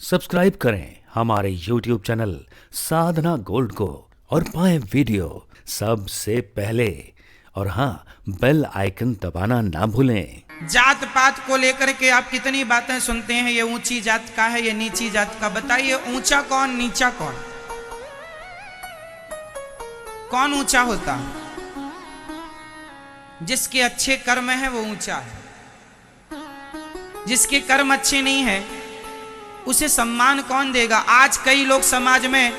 Subscribe करें हमारे YouTube channel साधना gold को और पाएं वीडियो सबसे पहले। और हाँ, बेल आइकन दबाना ना भूलें। जात पात को लेकर के आप कितनी बातें सुनते हैं, ये ऊंची जात का है, ये नीची जात का। बताइए ऊंचा कौन, नीचा कौन? कौन ऊंचा होता है? जिसके अच्छे कर्म है वो ऊंचा है। जिसके कर्म अच्छे नहीं है उसे सम्मान कौन देगा? आज कई लोग समाज में,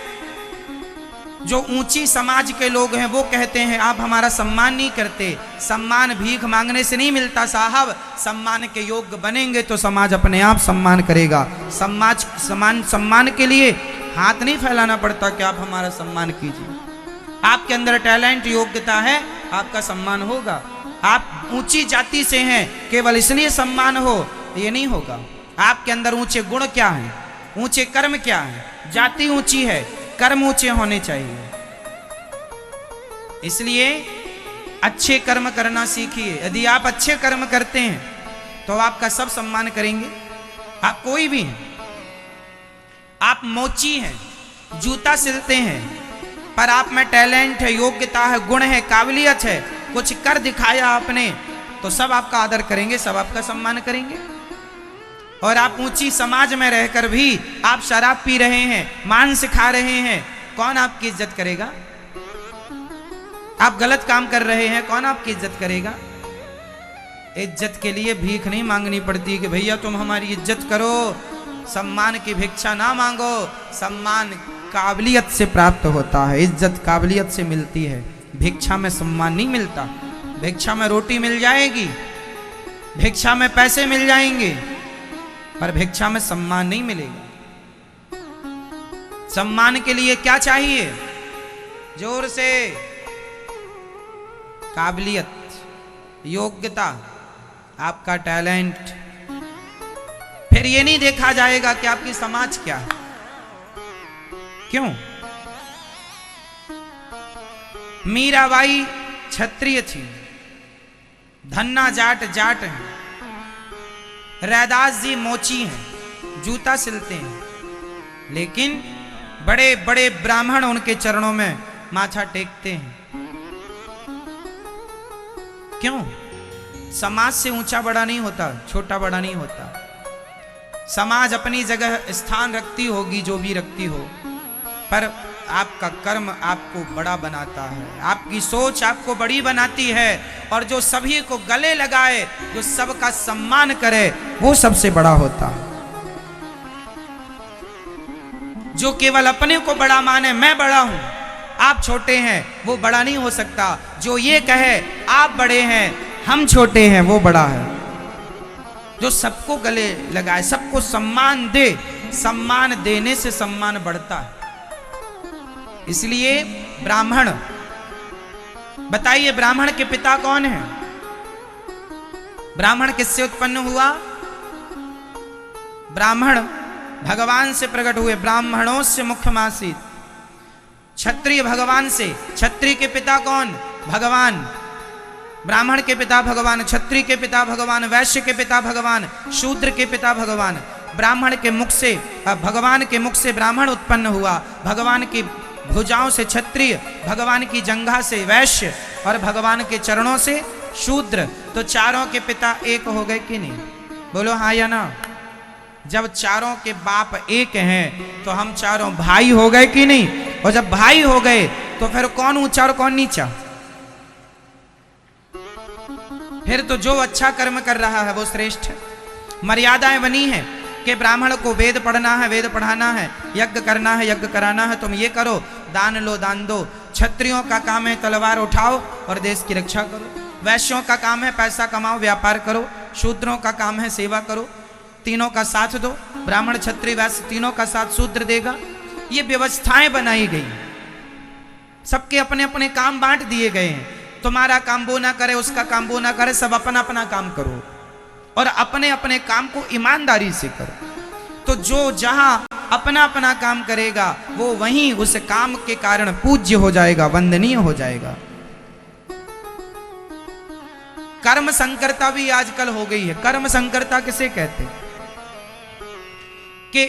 जो ऊंची समाज के लोग हैं, वो कहते हैं आप हमारा सम्मान नहीं करते। सम्मान भीख मांगने से नहीं मिलता साहब, सम्मान के योग्य बनेंगे तो समाज अपने आप सम्मान करेगा। सम्मान के लिए हाथ नहीं फैलाना पड़ता कि आप हमारा सम्मान कीजिए। आपके अंदर टैलेंट, योग्यता है, आपका सम्मान होगा। आप ऊंची जाति से हैं केवल इसलिए सम्मान हो, ये नहीं होगा। आपके अंदर ऊंचे गुण क्या हैं, ऊंचे कर्म क्या हैं? जाति ऊंची है, कर्म ऊंचे होने चाहिए। इसलिए अच्छे कर्म करना सीखिए। यदि आप अच्छे कर्म करते हैं तो आपका सब सम्मान करेंगे। आप कोई भी हैं, आप मोची हैं, जूता सिलते हैं, पर आप में टैलेंट है, योग्यता है, गुण है, काबिलियत है, कुछ कर दिखाया आपने, तो सब आपका आदर करेंगे, सब आपका सम्मान करेंगे। और आप ऊंची समाज में रहकर भी आप शराब पी रहे हैं, मांस खा रहे हैं, कौन आपकी इज्जत करेगा? आप गलत काम कर रहे हैं, कौन आपकी इज्जत करेगा? इज्जत के लिए भीख नहीं मांगनी पड़ती कि भैया तुम हमारी इज्जत करो। सम्मान की भिक्षा ना मांगो। सम्मान काबिलियत से प्राप्त होता है, इज्जत काबिलियत से मिलती है। भिक्षा में सम्मान नहीं मिलता। भिक्षा में रोटी मिल जाएगी, भिक्षा में पैसे मिल जाएंगे, पर भिक्षा में सम्मान नहीं मिलेगा। सम्मान के लिए क्या चाहिए? जोर से काबिलियत, योग्यता, आपका टैलेंट। फिर ये नहीं देखा जाएगा कि आपकी समाज क्या है। क्यों? मीराबाई क्षत्रिय थी, धन्ना जाट जाट है, रैदास जी मोची हैं, जूता सिलते हैं, लेकिन बड़े बड़े ब्राह्मण उनके चरणों में माथा टेकते हैं। क्यों? समाज से ऊंचा बड़ा नहीं होता, छोटा बड़ा नहीं होता। समाज अपनी जगह स्थान रखती होगी, जो भी रखती हो, पर आपका कर्म आपको बड़ा बनाता है, आपकी सोच आपको बड़ी बनाती है। और जो सभी को गले लगाए, जो सबका सम्मान करे, वो सबसे बड़ा होता है। जो केवल अपने को बड़ा माने, मैं बड़ा हूं, आप छोटे हैं, वो बड़ा नहीं हो सकता। जो ये कहे आप बड़े हैं, हम छोटे हैं, वो बड़ा है। जो सबको गले लगाए, सबको सम्मान दे, सम्मान देने से सम्मान बढ़ता है। इसलिए ब्राह्मण, बताइए ब्राह्मण के पिता कौन है? ब्राह्मण किससे उत्पन्न हुआ? ब्राह्मण भगवान से प्रकट हुए। ब्राह्मणों से मुख्यमासीत। क्षत्रिय भगवान से। क्षत्रिय के पिता कौन? भगवान। ब्राह्मण के पिता भगवान, क्षत्रिय के पिता भगवान, वैश्य के पिता भगवान, शूद्र के पिता भगवान। ब्राह्मण के मुख से, भगवान के मुख से ब्राह्मण उत्पन्न हुआ, भगवान की भुजाओं से क्षत्रिय, भगवान की जंघा से वैश्य, और भगवान के चरणों से शूद्र। तो चारों के पिता एक हो गए कि नहीं? बोलो हाँ या ना? जब चारों के बाप एक हैं तो हम चारों भाई हो गए कि नहीं? और जब भाई हो गए तो फिर कौन ऊंचा और कौन नीचा? फिर तो जो अच्छा कर्म कर रहा है वो श्रेष्ठ है। मर्यादाएं बनी हैं कि ब्राह्मण को वेद पढ़ना है, वेद पढ़ाना है, यज्ञ करना है, यज्ञ कराना है, तुम ये करो, दान लो, दान दो। क्षत्रियों का काम है तलवार उठाओ और देश की रक्षा करो। वैश्यों का काम है पैसा कमाओ, व्यापार करो। शूद्रों का काम है सेवा करो। तीनों का साथ दो, ब्राह्मण क्षत्रिय वैश्य तीनों का साथ शूद्र देगा। ये व्यवस्थाएं बनाई गई, सबके अपने अपने काम बांट दिए गए हैं। तुम्हारा काम वो ना करे, उसका काम वो ना करे, सब अपना अपना काम करो और अपने अपने काम को ईमानदारी से करो। तो जो जहां अपना अपना काम करेगा वो वहीं उस काम के कारण पूज्य हो जाएगा, वंदनीय हो जाएगा। कर्म संकरता भी आजकल हो गई है। कर्म संकरता किसे कहते हैं? कि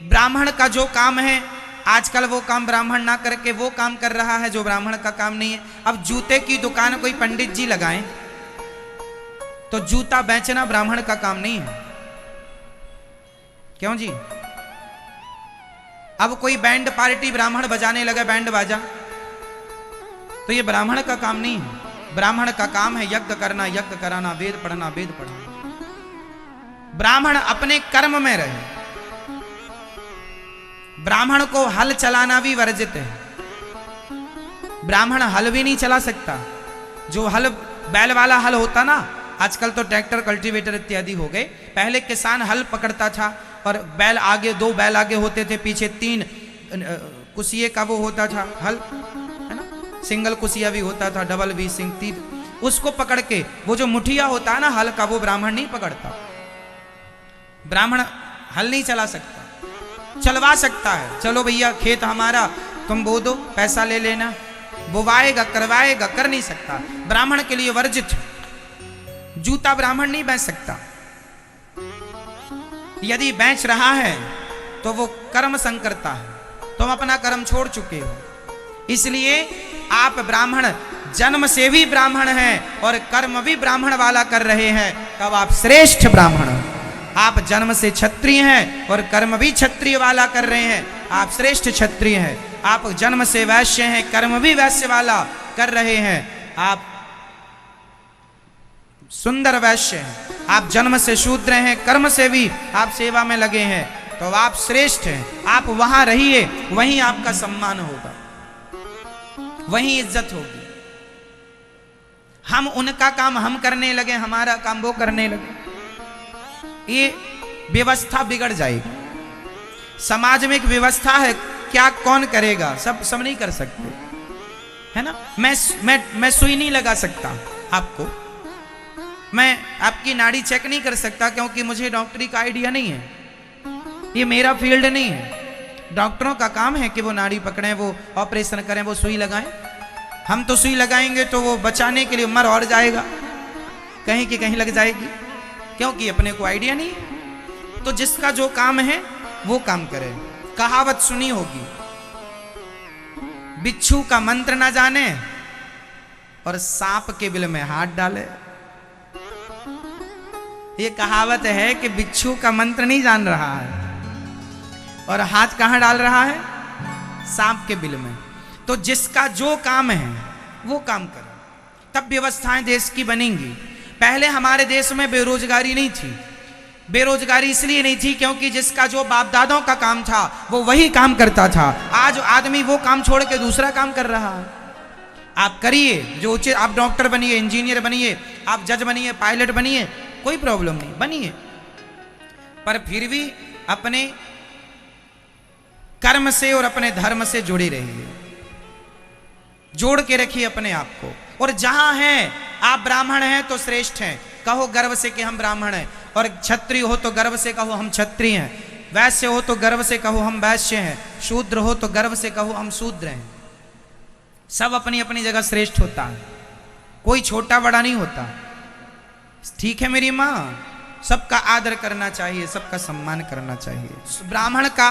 ब्राह्मण का जो काम है आजकल वो काम ब्राह्मण ना करके वो काम कर रहा है जो ब्राह्मण का काम नहीं है। अब जूते की दुकान कोई पंडित जी लगाएं तो जूता बेचना ब्राह्मण का काम नहीं है, क्यों जी? अब कोई बैंड पार्टी ब्राह्मण बजाने लगे बैंड बाजा तो ये ब्राह्मण का काम नहीं है। ब्राह्मण का काम है यज्ञ करना, यज्ञ कराना, वेद पढ़ना, वेद पढ़ाना। ब्राह्मण अपने कर्म में रहे। ब्राह्मण को हल चलाना भी वर्जित है। ब्राह्मण हल भी नहीं चला सकता। जो हल बैल वाला हल होता ना, आजकल तो ट्रैक्टर कल्टीवेटर इत्यादि हो गए। पहले किसान हल पकड़ता था और बैल आगे, 2 बैल आगे होते थे, पीछे 3 कुसिये का वो होता था हल, है ना? सिंगल कुसिया भी होता था, डबल भी, सिंग 3, उसको पकड़ के वो जो मुठिया होता है ना हल का, वो ब्राह्मण नहीं पकड़ता। ब्राह्मण हल नहीं चला सकता, चलवा सकता है। चलो भैया खेत हमारा, तुम बो दो, पैसा ले लेना। बुवाएगा, करवाएगा, कर नहीं सकता। ब्राह्मण के लिए वर्जित। जूता ब्राह्मण नहीं बेच सकता। यदि बेच रहा है तो वो कर्म संकरता है। तुम अपना कर्म छोड़ चुके हो, इसलिए आप ब्राह्मण जन्म से भी ब्राह्मण हैं और कर्म भी ब्राह्मण वाला कर रहे हैं, तब आप श्रेष्ठ ब्राह्मण। आप जन्म से क्षत्रिय हैं और कर्म भी क्षत्रिय वाला कर रहे हैं, आप श्रेष्ठ क्षत्रिय हैं। आप जन्म से वैश्य हैं, कर्म भी वैश्य वाला कर रहे हैं, आप सुंदर वैश्य हैं। आप जन्म से शूद्र हैं, कर्म से भी आप सेवा में लगे हैं, तो आप श्रेष्ठ हैं। आप वहां रहिए, वहीं आपका सम्मान होगा, वहीं इज्जत होगी। हम उनका काम हम करने लगे, हमारा काम वो करने लगे, ये व्यवस्था बिगड़ जाएगी। समाज में एक व्यवस्था है, क्या कौन करेगा? सब नहीं कर सकते, है ना? मैं सुई नहीं लगा सकता आपको, मैं आपकी नाड़ी चेक नहीं कर सकता, क्योंकि मुझे डॉक्टरी का आइडिया नहीं है, ये मेरा फील्ड नहीं है। डॉक्टरों का काम है कि वो नाड़ी पकड़ें, वो ऑपरेशन करें, वो सुई लगाएं। हम तो सुई लगाएंगे तो वो बचाने के लिए मर और जाएगा, कहीं की कहीं लग जाएगी, क्योंकि अपने को आइडिया नहीं है। तो जिसका जो काम है वो काम करे। कहावत सुनी होगी, बिच्छू का मंत्र ना जाने और सांप के बिल में हाथ डाले। ये कहावत है कि बिच्छू का मंत्र नहीं जान रहा है और हाथ कहां डाल रहा है? सांप के बिल में। तो जिसका जो काम है वो काम करे, तब व्यवस्थाएं देश की बनेंगी। पहले हमारे देश में बेरोजगारी नहीं थी। बेरोजगारी इसलिए नहीं थी क्योंकि जिसका जो बाप दादों का काम था वो वही काम करता था। आज आदमी वो काम छोड़ के दूसरा काम कर रहा है। आप करिए जो उचित, आप डॉक्टर बनिए, इंजीनियर बनिए, आप जज बनिए, पायलट बनिए, कोई प्रॉब्लम नहीं, बनिए, पर फिर भी अपने कर्म से और अपने धर्म से जुड़े रहिए, जोड़ के रखिए अपने आप को। और जहां हैं आप ब्राह्मण हैं तो श्रेष्ठ हैं, कहो गर्व से कि हम ब्राह्मण हैं। और क्षत्रिय हो तो गर्व से कहो हम क्षत्रिय हैं, वैश्य हो तो गर्व से कहो हम वैश्य हैं, शूद्र हो तो गर्व से कहो हम शूद्र हैं। सब अपनी अपनी जगह श्रेष्ठ होता है, कोई छोटा बड़ा नहीं होता। ठीक है मेरी माँ, सबका आदर करना चाहिए, सबका सम्मान करना चाहिए। ब्राह्मण का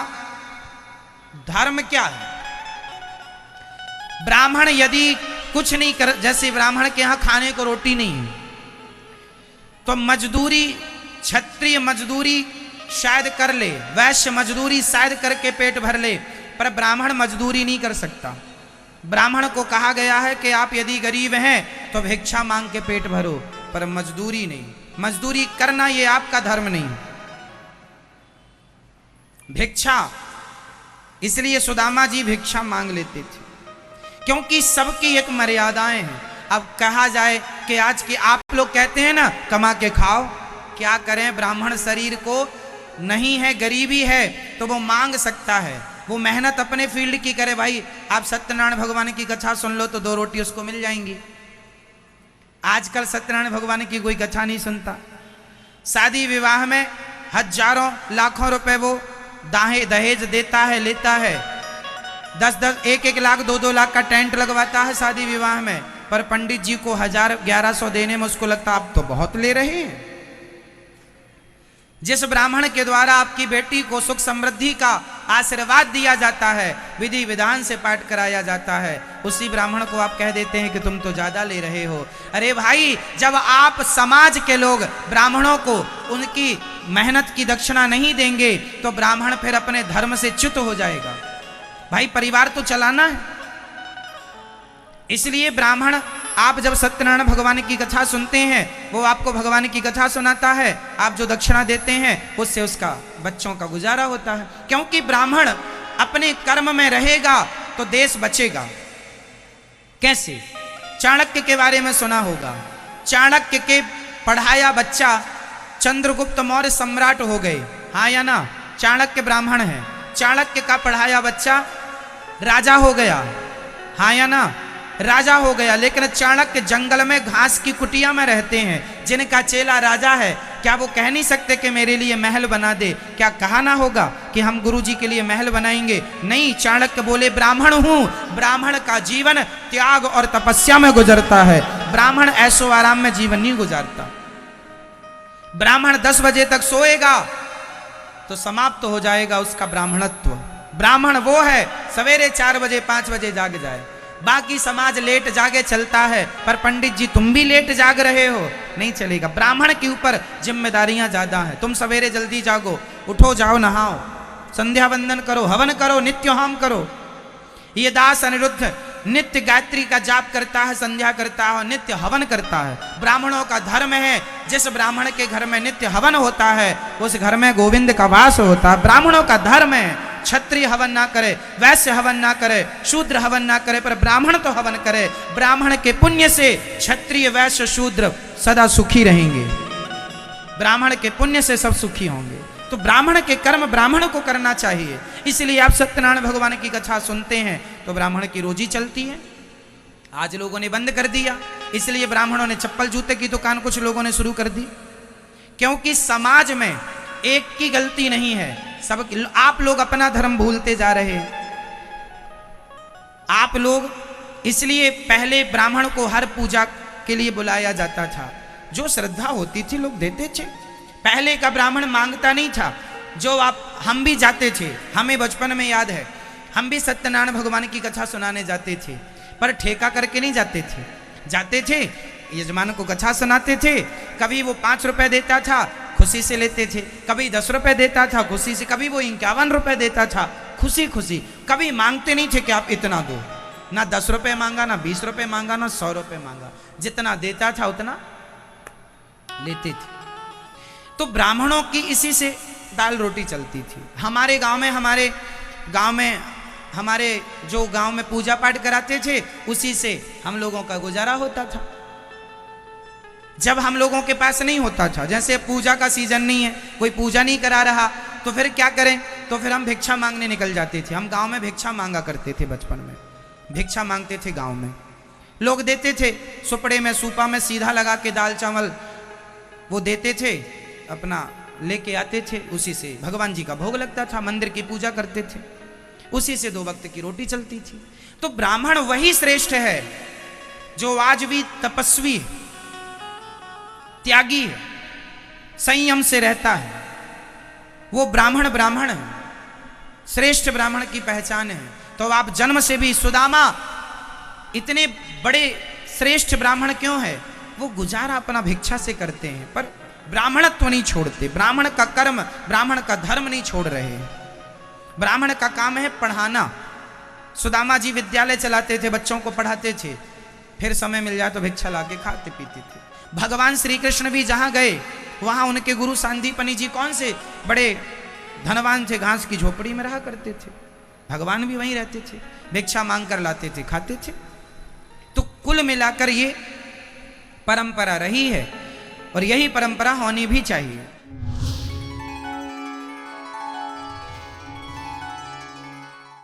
धर्म क्या है? ब्राह्मण यदि कुछ नहीं कर, जैसे ब्राह्मण के यहां खाने को रोटी नहीं है तो मजदूरी, क्षत्रिय मजदूरी शायद कर ले, वैश्य मजदूरी शायद करके पेट भर ले, पर ब्राह्मण मजदूरी नहीं कर सकता। ब्राह्मण को कहा गया है कि आप यदि गरीब हैं तो भिक्षा मांग के पेट भरो, पर मजदूरी नहीं। मजदूरी करना ये आपका धर्म नहीं। भिक्षा, इसलिए सुदामा जी भिक्षा मांग लेते थे, क्योंकि सबकी एक मर्यादाएं हैं। अब कहा जाए कि आज की आप लोग कहते हैं ना कमा के खाओ, क्या करें? ब्राह्मण शरीर को नहीं है, गरीबी है, तो वो मांग सकता है, वो मेहनत अपने फील्ड की करे। भाई आप सत्यनारायण भगवान की कथा सुन लो तो 2 रोटी उसको मिल जाएंगी। आजकल सत्यनारायण भगवान की कोई कथा नहीं सुनता। शादी विवाह में हजारों लाखों रुपए वो दहेज देता है, लेता है। 10-10, 1-1 लाख, 2-2 लाख का टेंट लगवाता है शादी विवाह में, पर पंडित जी को 1000-1100 देने में उसको लगता आप तो बहुत ले रहे हैं। जिस ब्राह्मण के द्वारा आपकी बेटी को सुख समृद्धि का आशीर्वाद दिया जाता है, विधि विधान से पाठ कराया जाता है, उसी ब्राह्मण को आप कह देते हैं कि तुम तो ज्यादा ले रहे हो। अरे भाई, जब आप समाज के लोग ब्राह्मणों को उनकी मेहनत की दक्षिणा नहीं देंगे तो ब्राह्मण फिर अपने धर्म से च्युत हो जाएगा। भाई, परिवार तो चलाना है। इसलिए ब्राह्मण, आप जब सत्यनारायण भगवान की कथा सुनते हैं, वो आपको भगवान की कथा सुनाता है, आप जो दक्षिणा देते हैं उससे उसका बच्चों का गुजारा होता है। क्योंकि ब्राह्मण अपने कर्म में रहेगा तो देश बचेगा। कैसे? चाणक्य के बारे में सुना होगा। चाणक्य के पढ़ाया बच्चा चंद्रगुप्त मौर्य सम्राट हो गए, हाँ या ना? चाणक्य ब्राह्मण है। चाणक्य का पढ़ाया बच्चा राजा हो गया, हाँ या ना? राजा हो गया। लेकिन चाणक्य जंगल में घास की कुटिया में रहते हैं। जिनका चेला राजा है, क्या वो कह नहीं सकते कि मेरे लिए महल बना दे? क्या कहा ना होगा कि हम गुरुजी के लिए महल बनाएंगे? नहीं, चाणक्य बोले ब्राह्मण हूं। ब्राह्मण का जीवन त्याग और तपस्या में गुजरता है। ब्राह्मण ऐशो आराम में जीवन नहीं गुजारता। ब्राह्मण 10 बजे तक सोएगा तो समाप्त हो जाएगा उसका ब्राह्मणत्व। ब्राह्मण वो है सवेरे 4 बजे 5 बजे जाग जाए। बाकी समाज लेट जागे चलता है, पर पंडित जी तुम भी लेट जाग रहे हो, नहीं चलेगा। ब्राह्मण के ऊपर जिम्मेदारियां ज्यादा हैं। तुम सवेरे जल्दी जागो, उठो, जाओ, नहाओ, संध्या वंदन करो, हवन करो, नित्य होम करो। ये दास अनिरुद्ध नित्य गायत्री का जाप करता है, संध्या करता है, नित्य हवन करता है। ब्राह्मणों का धर्म है, जिस ब्राह्मण के घर में नित्य हवन होता है उस घर में गोविंद का वास होता है। ब्राह्मणों का धर्म है, क्षत्रिय हवन ना करे, वैश्य हवन ना करे, शूद्र हवन ना करे, पर ब्राह्मण तो हवन करे। ब्राह्मण के पुण्य से क्षत्रिय वैश्य शूद्र सदा सुखी रहेंगे। ब्राह्मण के पुण्य से सब सुखी होंगे। तो ब्राह्मण के कर्म ब्राह्मण को करना चाहिए। इसलिए आप सत्यनारायण भगवान की कथा सुनते हैं तो ब्राह्मण की रोजी चलती है। आज लोगों ने बंद कर दिया, इसलिए ब्राह्मणों ने चप्पल जूते की दुकान कुछ लोगों ने शुरू कर दी। क्योंकि समाज में एक की गलती नहीं है, सब आप लोग अपना धर्म भूलते जा रहे हैं। आप लोग, इसलिए पहले ब्राह्मण को हर पूजा के लिए बुलाया जाता था। जो श्रद्धा होती थी लोग देते थे। पहले का ब्राह्मण मांगता नहीं था। जो हम भी जाते थे, हमें बचपन में याद है, हम भी सत्यनारायण भगवान की कथा सुनाने जाते थे, पर ठेका करके नहीं जाते थे। जाते थे, यजमान को कथा सुनाते थे। कभी वो 5 रुपए देता था, खुशी से लेते थे। कभी 10 रुपए देता था, खुशी से। कभी वो 51 रुपए देता था, खुशी खुशी। कभी मांगते नहीं थे कि आप इतना दो। ना 10 रुपए मांगा, ना 20 रुपए मांगा, ना 100 रुपए मांगा। जितना देता था उतना लेते थे। तो ब्राह्मणों की इसी से दाल रोटी चलती थी। हमारे गांव में हमारे जो गांव में पूजा पाठ कराते थे, उसी से हम लोगों का गुजारा होता था। जब हम लोगों के पास नहीं होता था, जैसे पूजा का सीजन नहीं है, कोई पूजा नहीं करा रहा, तो फिर क्या करें? तो फिर हम भिक्षा मांगने निकल जाते थे। हम गांव में भिक्षा मांगा करते थे। बचपन में भिक्षा मांगते थे गांव में। लोग देते थे, सुपड़े में सूपा में सीधा लगा के दाल चावल वो देते थे, अपना लेके आते थे। उसी से भगवान जी का भोग लगता था, मंदिर की पूजा करते थे। उसी से 2 वक्त की रोटी चलती थी। तो ब्राह्मण वही श्रेष्ठ है जो आज भी तपस्वी है, त्यागी है, संयम से रहता है। वो ब्राह्मण है, श्रेष्ठ ब्राह्मण की पहचान है। तो आप जन्म से भी, सुदामा इतने बड़े श्रेष्ठ ब्राह्मण क्यों है? वो गुजारा अपना भिक्षा से करते हैं, पर ब्राह्मणत्व नहीं छोड़ते। ब्राह्मण का कर्म, ब्राह्मण का धर्म नहीं छोड़ रहे हैं। ब्राह्मण का काम है पढ़ाना। सुदामा जी विद्यालय चलाते थे, बच्चों को पढ़ाते थे, फिर समय मिल जाए तो भिक्षा लाके खाते पीते थे। भगवान श्री कृष्ण भी जहां गए वहां उनके गुरु सांदीपनि जी कौन से बड़े धनवान थे, घास की झोपड़ी में रहा करते थे। भगवान भी वहीं रहते थे, भिक्षा मांग कर लाते थे, खाते थे। तो कुल मिलाकर ये परंपरा रही है और यही परंपरा होनी भी चाहिए।